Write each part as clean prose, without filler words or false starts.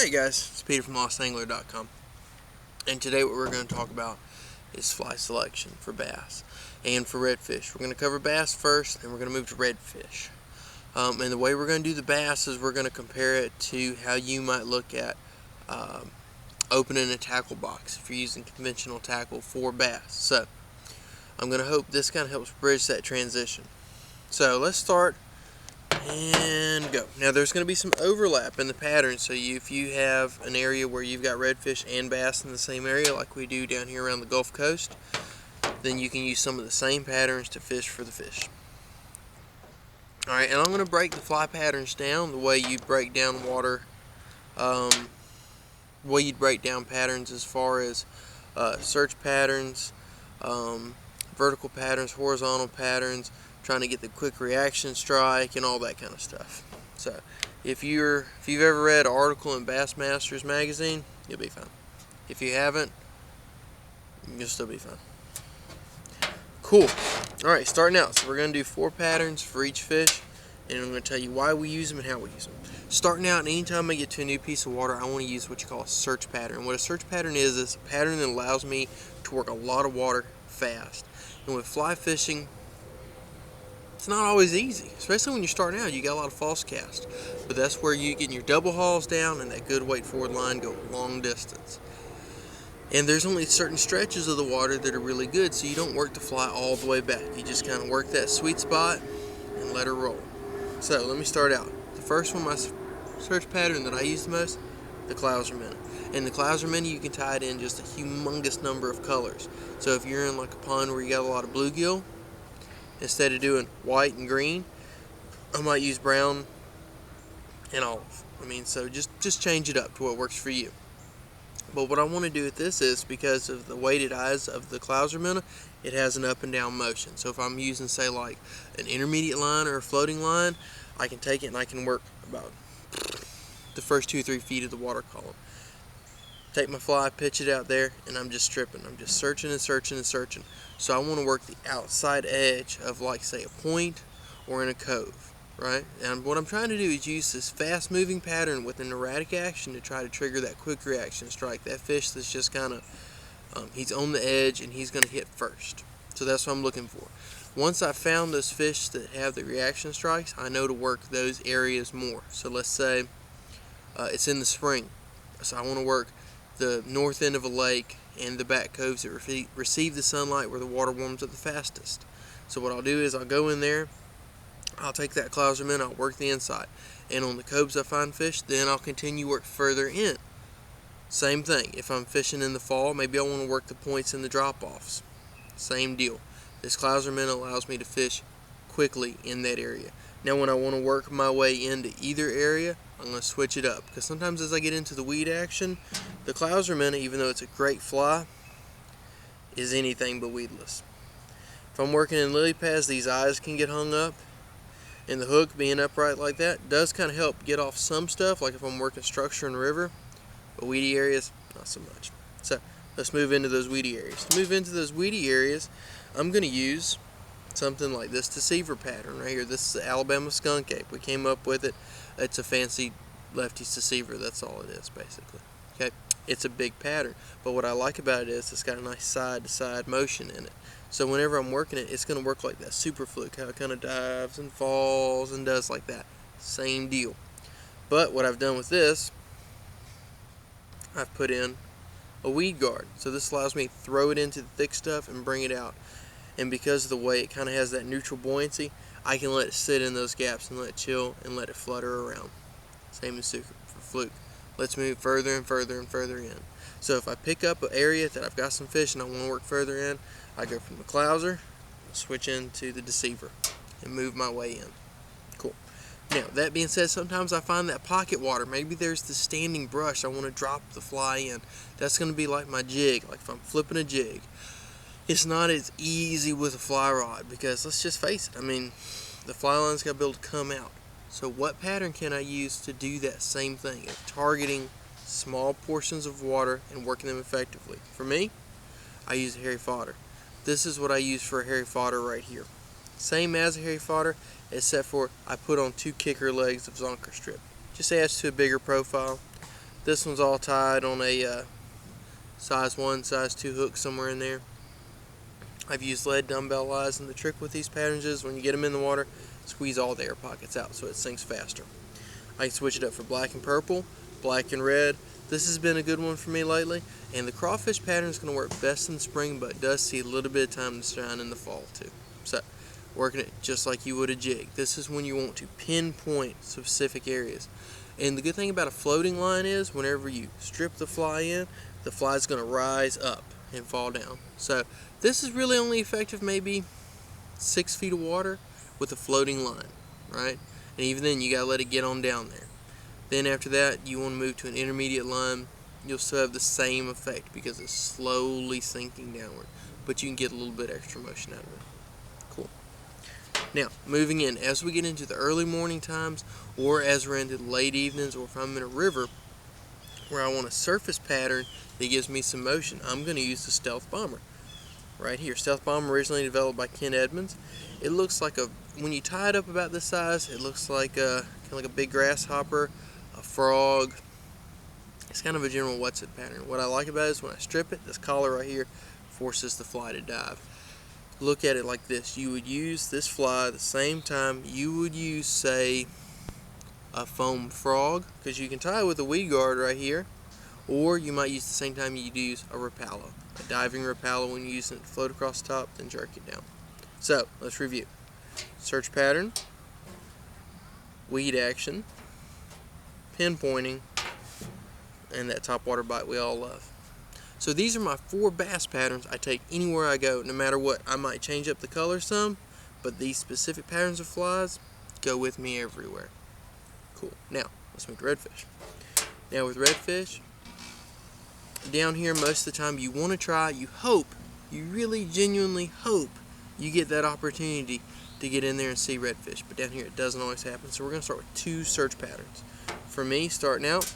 Hey guys, it's Peter from lostangler.com, and today what we're going to talk about is fly selection for bass and for redfish. We're going to cover bass first, and we're going to move to redfish. And the way we're going to do the bass is we're going to compare it to how you might look at opening a tackle box if you're using conventional tackle for bass. So I'm going to hope this kind of helps bridge that transition. So let's start and go. Now there's going to be some overlap in the pattern, so if you have an area where you've got redfish and bass in the same area like we do down here around the Gulf Coast, then you can use some of the same patterns to fish for the fish. Alright, and I'm going to break the fly patterns down the way you break down water, the way you'd break down patterns as far as search patterns, vertical patterns, horizontal patterns, trying to get the quick reaction strike and all that kind of stuff. So if you've ever read an article in Bassmasters magazine, you'll be fine. If you haven't, you'll still be fine. Cool. Alright, starting out, so we're going to do 4 patterns for each fish, and I'm going to tell you why we use them and how we use them. Starting out, anytime I get to a new piece of water, I want to use what you call a search pattern. What a search pattern is a pattern that allows me to work a lot of water fast. And with fly fishing, it's not always easy, especially when you're starting out. You got a lot of false cast, but that's where you get your double hauls down and that good weight forward line go a long distance. And there's only certain stretches of the water that are really good, so you don't work the fly all the way back. You just kind of work that sweet spot and let her roll. So let me start out. The first one, my search pattern that I use the most, the Clouser minnow. And the Clouser minnow, you can tie it in just a humongous number of colors. So if you're in like a pond where you got a lot of bluegill, instead of doing white and green, I might use brown and olive. So just change it up to what works for you. But what I want to do with this is, because of the weighted eyes of the Clouser minnow, it has an up and down motion. So if I'm using, say, like an intermediate line or a floating line, I can take it and I can work about the first 2-3 feet of the water column. Take my fly, pitch it out there, and I'm just stripping. I'm just searching and searching and searching. So I want to work the outside edge of, like, say, a point or in a cove, right? And what I'm trying to do is use this fast-moving pattern with an erratic action to try to trigger that quick reaction strike. That fish that's just kind of, he's on the edge and he's going to hit first. So that's what I'm looking for. Once I've found those fish that have the reaction strikes, I know to work those areas more. So let's say it's in the spring. So I want to work the north end of a lake and the back coves that receive the sunlight where the water warms up the fastest. So what I'll do is I'll go in there, I'll take that Clouser minnow, I'll work the inside. And on the coves I find fish, then I'll continue work further in. Same thing, if I'm fishing in the fall, maybe I want to work the points and the drop-offs. Same deal. This Clouser minnow allows me to fish quickly in that area. Now when I want to work my way into either area, I'm going to switch it up, because sometimes as I get into the weed action, the Clouser minnow, even though it's a great fly, is anything but weedless. If I'm working in lily pads, these eyes can get hung up, and the hook being upright like that does kind of help get off some stuff, like if I'm working structure in the river, but weedy areas, not so much. So let's move into those weedy areas. To move into those weedy areas, I'm going to use something like this deceiver pattern right here. This is the Alabama skunk ape. We came up with it. It's a fancy lefty's deceiver. That's all it is, basically. Okay, it's a big pattern, but what I like about it is it's got a nice side-to-side motion in it. So whenever I'm working it, it's going to work like that super fluke, how it kind of dives and falls and does like that. Same deal. But what I've done with this, I've put in a weed guard. So this allows me to throw it into the thick stuff and bring it out. And because of the way it kind of has that neutral buoyancy, I can let it sit in those gaps and let it chill and let it flutter around. Same as for fluke. Let's move further and further and further in. So if I pick up an area that I've got some fish and I want to work further in, I go from the Clouser, switch into the deceiver, and move my way in. Cool. Now, that being said, sometimes I find that pocket water. Maybe there's the standing brush I want to drop the fly in. That's going to be like my jig, like if I'm flipping a jig. It's not as easy with a fly rod because, let's just face it, the fly line's got to be able to come out. So what pattern can I use to do that same thing of targeting small portions of water and working them effectively? For me, I use a hairy fodder. This is what I use for a hairy fodder right here. Same as a hairy fodder, except for I put on 2 kicker legs of Zonker strip. Just adds to a bigger profile. This one's all tied on a size 1, size 2 hook somewhere in there. I've used lead dumbbell lies, and the trick with these patterns is when you get them in the water, squeeze all the air pockets out so it sinks faster. I can switch it up for black and purple, black and red. This has been a good one for me lately, and the crawfish pattern is going to work best in the spring, but it does see a little bit of time to shine in the fall too. So, working it just like you would a jig. This is when you want to pinpoint specific areas. And the good thing about a floating line is whenever you strip the fly in, the fly is going to rise up and fall down. So this is really only effective maybe 6 feet of water with a floating line, right? And even then you got to let it get on down there. Then after that you want to move to an intermediate line. You'll still have the same effect because it's slowly sinking downward, but you can get a little bit extra motion out of it. Cool. Now, moving in, as we get into the early morning times, or as we're into the late evenings, or if I'm in a river where I want a surface pattern that gives me some motion, I'm going to use the Stealth Bomber right here. Stealth Bomber, originally developed by Ken Edmonds. It looks like when you tie it up about this size, it looks like kind of like a big grasshopper, a frog. It's kind of a general what's it pattern. What I like about it is when I strip it, this collar right here forces the fly to dive. Look at it like this. You would use this fly at the same time you would use, say, a foam frog, because you can tie it with a weed guard right here, or you might use the same time you'd use a Rapallo, a diving Rapallo when you're using it to float across the top, then jerk it down. So, let's review. Search pattern, weed action, pinpointing, and that topwater bite we all love. So these are my 4 bass patterns I take anywhere I go, no matter what. I might change up the color some, but these specific patterns of flies go with me everywhere. Cool. Now, let's move to redfish. Now with redfish, down here most of the time you want to try, you really genuinely hope you get that opportunity to get in there and see redfish. But down here it doesn't always happen. So we're going to start with 2 search patterns. For me, starting out,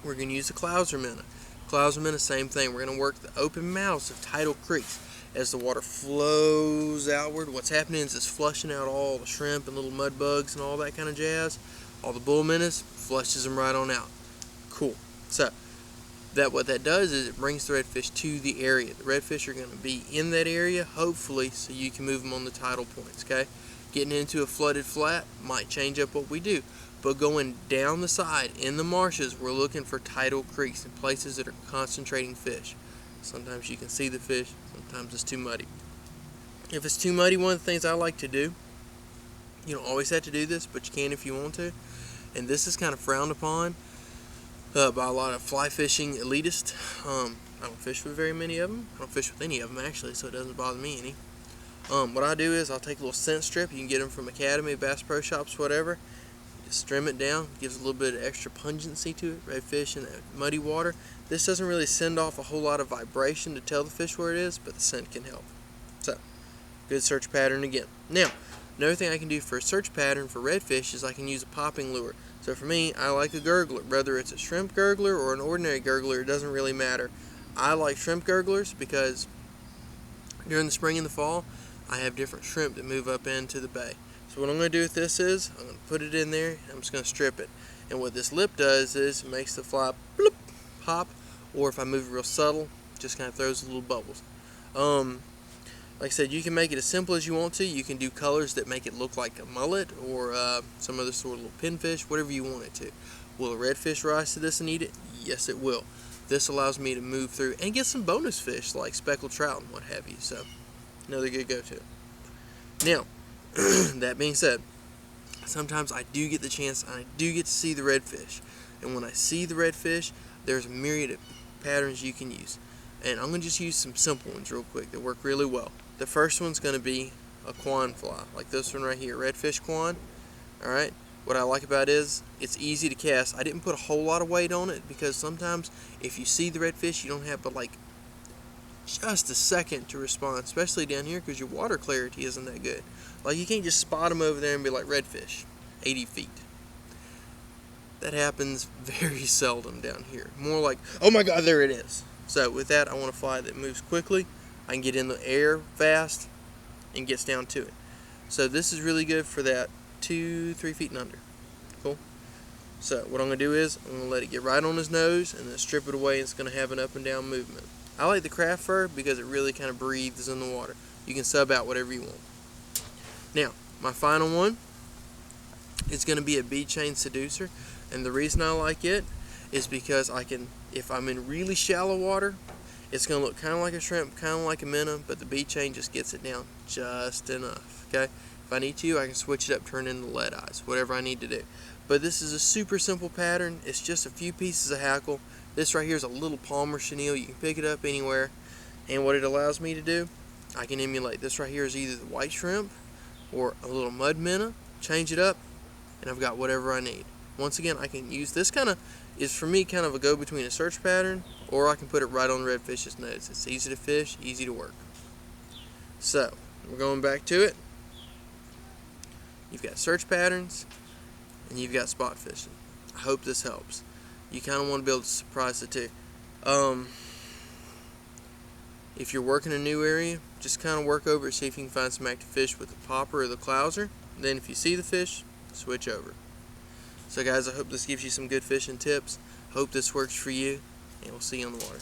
we're going to use the Clouser minnow. Clouser minnow, same thing. We're going to work the open mouths of tidal creeks. As the water flows outward, what's happening is it's flushing out all the shrimp and little mud bugs and all that kind of jazz. All the bull minnows, flushes them right on out. Cool. So, what that does is it brings the redfish to the area. The redfish are going to be in that area, hopefully, so you can move them on the tidal points, okay? Getting into a flooded flat might change up what we do. But going down the side in the marshes, we're looking for tidal creeks and places that are concentrating fish. Sometimes you can see the fish, sometimes it's too muddy. If it's too muddy, one of the things I like to do, you don't always have to do this, but you can if you want to, and this is kind of frowned upon by a lot of fly fishing elitists. I don't fish with very many of them. I don't fish with any of them actually, so it doesn't bother me any. What I do is I'll take a little scent strip. You can get them from Academy, Bass Pro Shops, whatever. Just trim it down, gives a little bit of extra pungency to it. Redfish in that muddy water. This doesn't really send off a whole lot of vibration to tell the fish where it is, but the scent can help. So, good search pattern again. Now, another thing I can do for a search pattern for redfish is I can use a popping lure. So for me, I like a gurgler. Whether it's a shrimp gurgler or an ordinary gurgler, it doesn't really matter. I like shrimp gurglers because during the spring and the fall, I have different shrimp that move up into the bay. So what I'm going to do with this is, I'm going to put it in there, and I'm just going to strip it. And what this lip does is, it makes the fly bloop, pop, or if I move it real subtle, just kind of throws little bubbles. Like I said, you can make it as simple as you want to. You can do colors that make it look like a mullet, or some other sort of little pinfish, whatever you want it to. Will a redfish rise to this and eat it? Yes, it will. This allows me to move through and get some bonus fish, like speckled trout and what have you. So, another good go-to. Now, that being said, sometimes I do get the chance, I do get to see the redfish. And when I see the redfish, there's a myriad of patterns you can use. And I'm going to just use some simple ones real quick that work really well. The first one's going to be a quan fly, like this one right here, redfish quan. Alright, what I like about it is, it's easy to cast. I didn't put a whole lot of weight on it, because sometimes if you see the redfish, you don't have but like just a second to respond, especially down here because your water clarity isn't that good. Like, you can't just spot them over there and be like, redfish, 80 feet. That happens very seldom down here. More like, oh my god, there it is. So with that, I want a fly that moves quickly. I can get in the air fast and gets down to it. So this is really good for that 2-3 feet and under. Cool. So what I'm going to do is I'm going to let it get right on his nose and then strip it away, and it's going to have an up and down movement. I like the craft fur because it really kind of breathes in the water. You can sub out whatever you want. Now, my final one is going to be a bead chain seducer, and the reason I like it is because I can, if I'm in really shallow water, it's going to look kind of like a shrimp, kind of like a minnow, but the bead chain just gets it down just enough, okay? If I need to, I can switch it up, turn it into lead eyes, whatever I need to do. But this is a super simple pattern. It's just a few pieces of hackle. This right here is a little Palmer chenille. You can pick it up anywhere. And what it allows me to do, I can emulate. This right here is either the white shrimp or a little mud minnow. Change it up, and I've got whatever I need. Once again, I can use this kind of, is for me kind of a go between a search pattern, or I can put it right on the redfish's nose. It's easy to fish, easy to work. So, we're going back to it. You've got search patterns, and you've got spot fishing. I hope this helps. You kind of want to be able to surprise it too. If you're working a new area, just kind of work over it, see if you can find some active fish with the popper or the clouser. Then if you see the fish, switch over. So guys, I hope this gives you some good fishing tips. Hope this works for you, and we'll see you on the water.